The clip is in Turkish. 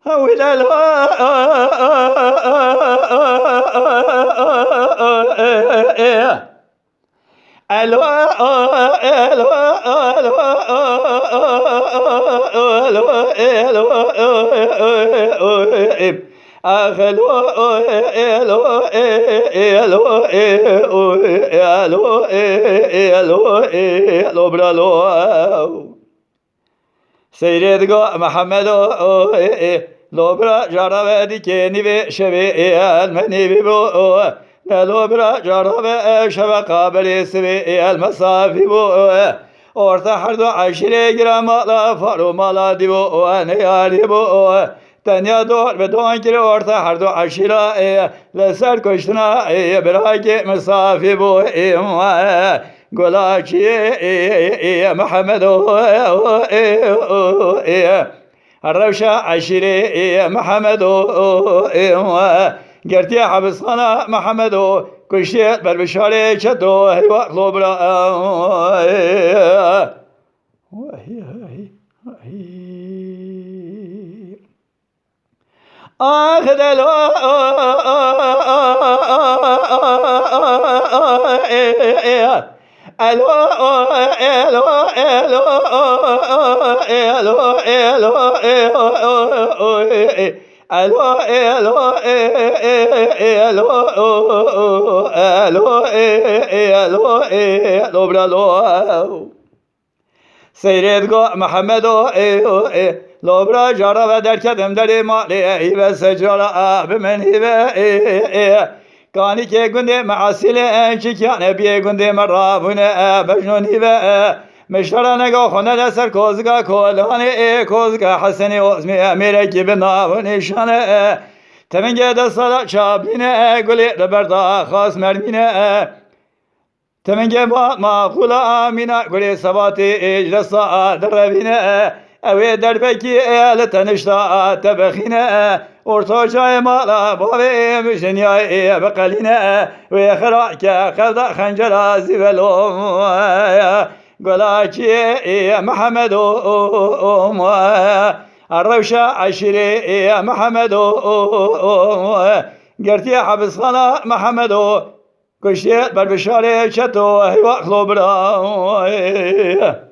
ولا Seyredgo Muhammedo Lobra jarabe dikeni ve şevi elmeni bi bu Lobra jarabe şeve kabelesi ve el mesafi bu Orta hardo aşire giramala farumala dibu ne yari bu Tenya doğar ve doğan kiri orta hardo aşira leser koştuna berake mesafi bu Golaçi Muhammedo الروشة عشيري محمدو قرتي حبسخنا محمدو كل شيء بالبشاري شدو هيوا قلوبنا آخذ الو الو الو الو الو Seyredgo Muhammedo Lobra jara ve derkedem deri mali ve secrala bimen hive Kani ke günde maasile çikyane biye günde merabune mecnun hive مشترى خونه دستر کوزگا کلانی کوزگا حسنی وزمی میره کی به ناونشانه تمنگه دستر چابینه گلی ربردا خاص مرمینه تمنگه با ماقولا آمینه گلی سباتی اجلسا دربینه اوی دربکی ال تنشتا تبخینه ortaçay mala babe müjdeniyay beqaline ve khiraka khada khanjarazi velom قلاچي محمد الروشة عشري محمد قرتي حبسخنا محمد كشيت بالبشاري شتو هيوا خلوبرا